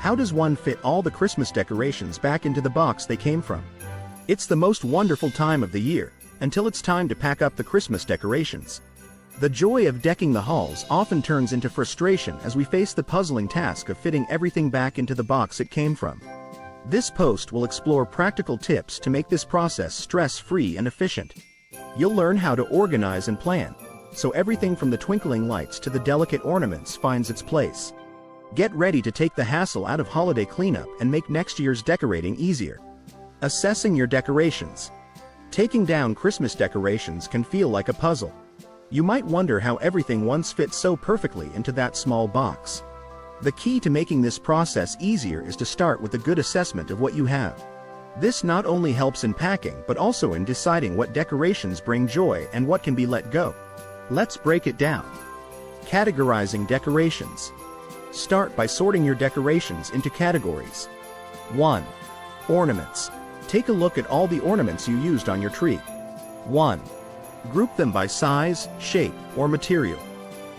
How does one fit all the Christmas decorations back into the box they came from? It's the most wonderful time of the year, until it's time to pack up the Christmas decorations. The joy of decking the halls often turns into frustration as we face the puzzling task of fitting everything back into the box it came from. This post will explore practical tips to make this process stress-free and efficient. You'll learn how to organize and plan, so everything from the twinkling lights to the delicate ornaments finds its place. Get ready to take the hassle out of holiday cleanup and make next year's decorating easier. Assessing your decorations. Taking down Christmas decorations can feel like a puzzle. You might wonder how everything once fit so perfectly into that small box. The key to making this process easier is to start with a good assessment of what you have. This not only helps in packing but also in deciding what decorations bring joy and what can be let go. Let's break it down. Categorizing decorations. Start by sorting your decorations into categories. 1. Ornaments. Take a look at all the ornaments you used on your tree. 1. Group them by size, shape, or material.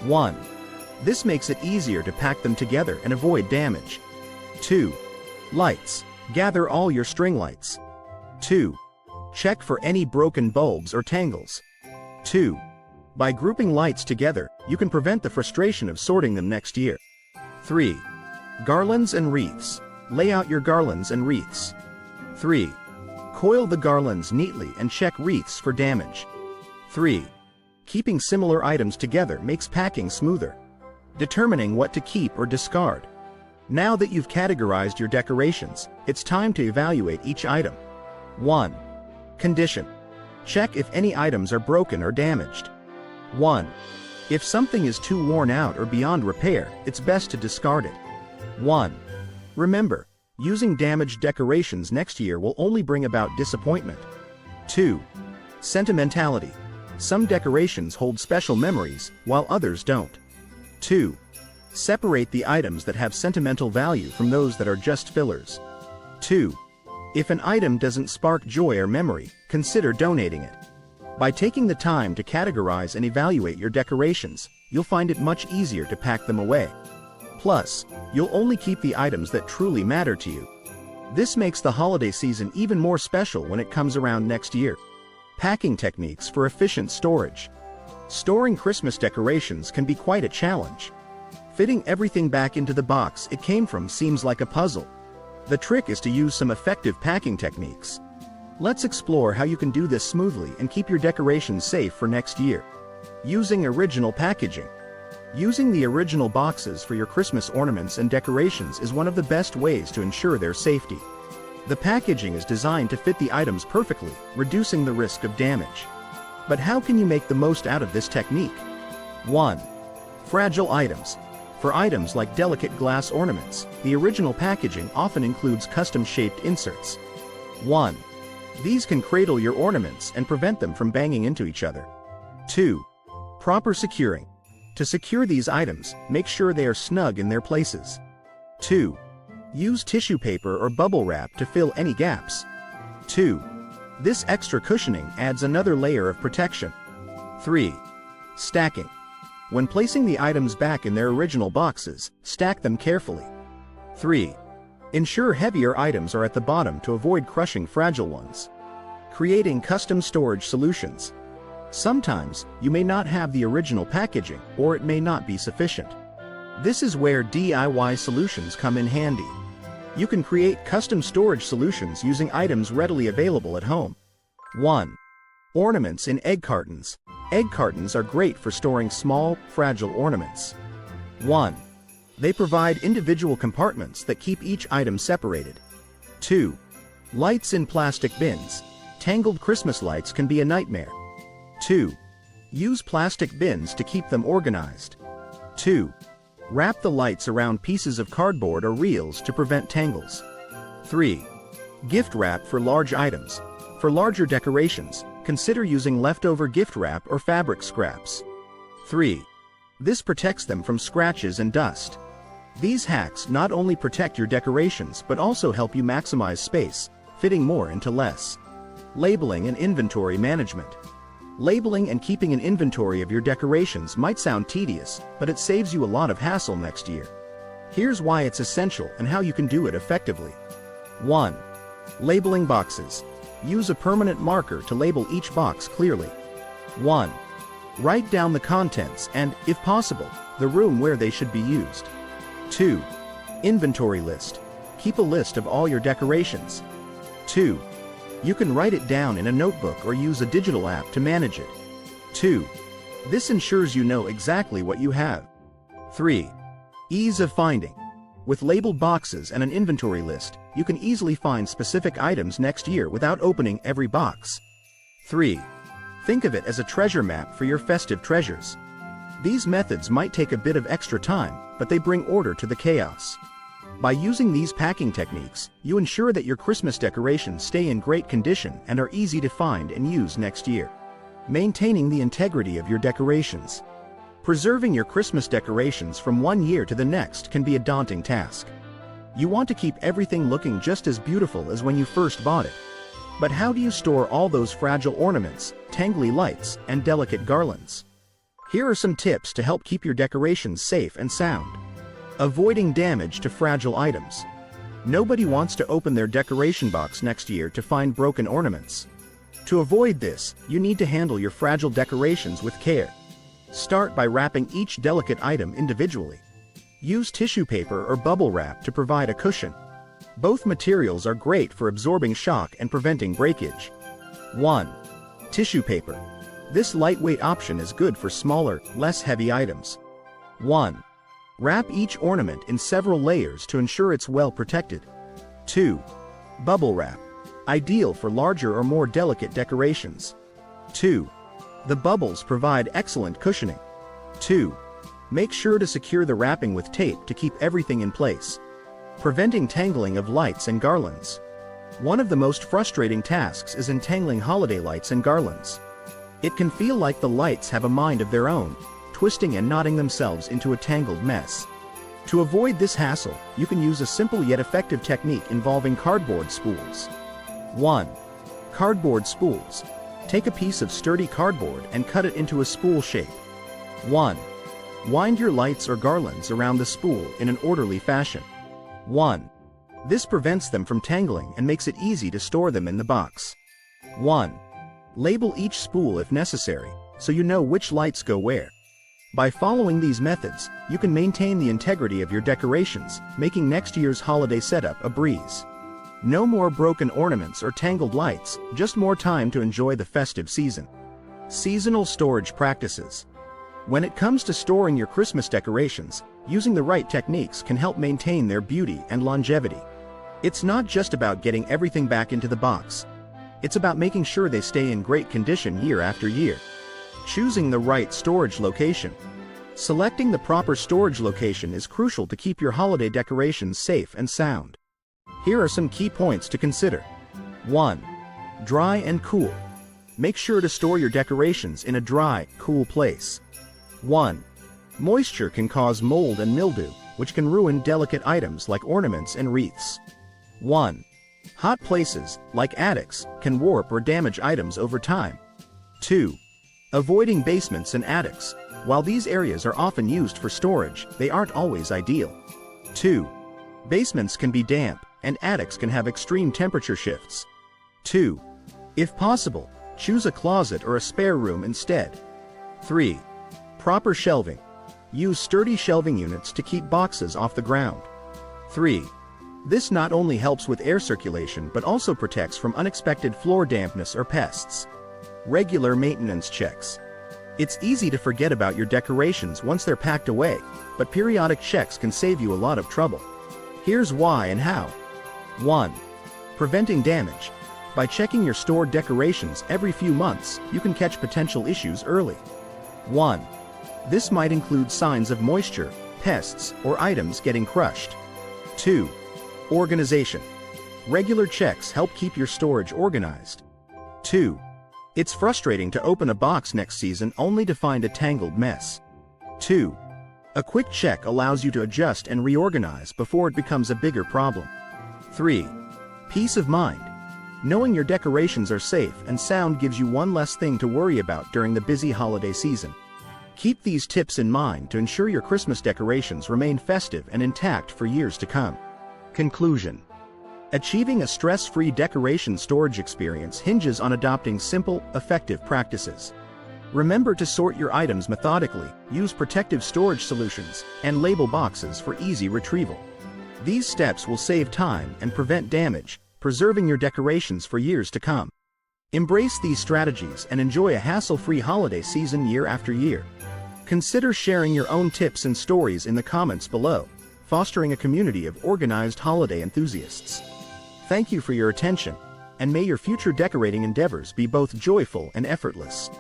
1. This makes it easier to pack them together and avoid damage. 2. Lights. Gather all your string lights. 2. Check for any broken bulbs or tangles. 2. By grouping lights together, you can prevent the frustration of sorting them next year. 3. Garlands and wreaths. Lay out your garlands and wreaths. 3. Coil the garlands neatly and check wreaths for damage. 3. Keeping similar items together makes packing smoother. Determining what to keep or discard. Now that you've categorized your decorations, it's time to evaluate each item. 1. Condition. Check if any items are broken or damaged. 1. If something is too worn out or beyond repair, it's best to discard it. 1. Remember, using damaged decorations next year will only bring about disappointment. 2. Sentimentality. Some decorations hold special memories, while others don't. 2. Separate the items that have sentimental value from those that are just fillers. 2. If an item doesn't spark joy or memory, consider donating it. By taking the time to categorize and evaluate your decorations, you'll find it much easier to pack them away. Plus, you'll only keep the items that truly matter to you. This makes the holiday season even more special when it comes around next year. Packing techniques for efficient storage. Storing Christmas decorations can be quite a challenge. Fitting everything back into the box it came from seems like a puzzle. The trick is to use some effective packing techniques. Let's explore how you can do this smoothly and keep your decorations safe for next year. Using original packaging. Using the original boxes for your Christmas ornaments and decorations is one of the best ways to ensure their safety. The packaging is designed to fit the items perfectly, reducing the risk of damage. But how can you make the most out of this technique? 1. Fragile items. For items like delicate glass ornaments, the original packaging often includes custom-shaped inserts. 1. These can cradle your ornaments and prevent them from banging into each other. 2. Proper securing. To secure these items, make sure they are snug in their places. 2. Use tissue paper or bubble wrap to fill any gaps. 2. This extra cushioning adds another layer of protection. 3. Stacking. When placing the items back in their original boxes, stack them carefully. 3. Ensure heavier items are at the bottom to avoid crushing fragile ones. Creating custom storage solutions. Sometimes, you may not have the original packaging, or it may not be sufficient. This is where DIY solutions come in handy. You can create custom storage solutions using items readily available at home. 1. Ornaments in egg cartons. Egg cartons are great for storing small, fragile ornaments. 1. They provide individual compartments that keep each item separated. 2. Lights in plastic bins. Tangled Christmas lights can be a nightmare. 2. Use plastic bins to keep them organized. 2. Wrap the lights around pieces of cardboard or reels to prevent tangles. 3. Gift wrap for large items. For larger decorations, consider using leftover gift wrap or fabric scraps. 3. This protects them from scratches and dust. These hacks not only protect your decorations but also help you maximize space, fitting more into less. Labeling and inventory management. Labeling and keeping an inventory of your decorations might sound tedious, but it saves you a lot of hassle next year. Here's why it's essential and how you can do it effectively. 1. Labeling boxes. Use a permanent marker to label each box clearly. 1. Write down the contents and, if possible, the room where they should be used. 2. Inventory list. Keep a list of all your decorations. 2. You can write it down in a notebook or use a digital app to manage it. 2. This ensures you know exactly what you have. 3. Ease of finding. With labeled boxes and an inventory list, you can easily find specific items next year without opening every box. 3. Think of it as a treasure map for your festive treasures. These methods might take a bit of extra time, but they bring order to the chaos. By using these packing techniques, you ensure that your Christmas decorations stay in great condition and are easy to find and use next year. Maintaining the integrity of your decorations. Preserving your Christmas decorations from one year to the next can be a daunting task. You want to keep everything looking just as beautiful as when you first bought it. But how do you store all those fragile ornaments, tangly lights, and delicate garlands? Here are some tips to help keep your decorations safe and sound. Avoiding damage to fragile items. Nobody wants to open their decoration box next year to find broken ornaments. To avoid this, you need to handle your fragile decorations with care. Start by wrapping each delicate item individually. Use tissue paper or bubble wrap to provide a cushion. Both materials are great for absorbing shock and preventing breakage. 1. Tissue paper. This lightweight option is good for smaller, less heavy items. 1. Wrap each ornament in several layers to ensure it's well protected. 2. Bubble wrap. Ideal for larger or more delicate decorations. 2. The bubbles provide excellent cushioning. 2. Make sure to secure the wrapping with tape to keep everything in place. Preventing tangling of lights and garlands. One of the most frustrating tasks is entangling holiday lights and garlands. It can feel like the lights have a mind of their own, twisting and knotting themselves into a tangled mess. To avoid this hassle, you can use a simple yet effective technique involving cardboard spools. 1. Cardboard spools. Take a piece of sturdy cardboard and cut it into a spool shape. 1. Wind your lights or garlands around the spool in an orderly fashion. 1. This prevents them from tangling and makes it easy to store them in the box. 1. Label each spool if necessary, so you know which lights go where. By following these methods, you can maintain the integrity of your decorations, making next year's holiday setup a breeze. No more broken ornaments or tangled lights, just more time to enjoy the festive season. Seasonal storage practices. When it comes to storing your Christmas decorations, using the right techniques can help maintain their beauty and longevity. It's not just about getting everything back into the box. It's about making sure they stay in great condition year after year. Choosing the right storage location. Selecting the proper storage location is crucial to keep your holiday decorations safe and sound. Here are some key points to consider. 1. Dry and cool. Make sure to store your decorations in a dry, cool place. 1. Moisture can cause mold and mildew, which can ruin delicate items like ornaments and wreaths. 1. Hot places, like attics, can warp or damage items over time. 2. Avoiding basements and attics. While these areas are often used for storage, they aren't always ideal. 2. Basements can be damp, and attics can have extreme temperature shifts. 2. If possible, choose a closet or a spare room instead. 3. Proper shelving. Use sturdy shelving units to keep boxes off the ground. 3. This not only helps with air circulation but also protects from unexpected floor dampness or pests. Regular maintenance checks. It's easy to forget about your decorations once they're packed away, but periodic checks can save you a lot of trouble. Here's why and how. 1. Preventing damage. By checking your stored decorations every few months, you can catch potential issues early. 1. This might include signs of moisture, pests, or items getting crushed. 2. Organization. Regular checks help keep your storage organized. 2. It's frustrating to open a box next season only to find a tangled mess. 2. A quick check allows you to adjust and reorganize before it becomes a bigger problem. 3. Peace of mind. Knowing your decorations are safe and sound gives you one less thing to worry about during the busy holiday season. Keep these tips in mind to ensure your Christmas decorations remain festive and intact for years to come. Conclusion. Achieving a stress-free decoration storage experience hinges on adopting simple, effective practices. Remember to sort your items methodically, use protective storage solutions, and label boxes for easy retrieval. These steps will save time and prevent damage, preserving your decorations for years to come. Embrace these strategies and enjoy a hassle-free holiday season year after year. Consider sharing your own tips and stories in the comments below, fostering a community of organized holiday enthusiasts. Thank you for your attention, and may your future decorating endeavors be both joyful and effortless.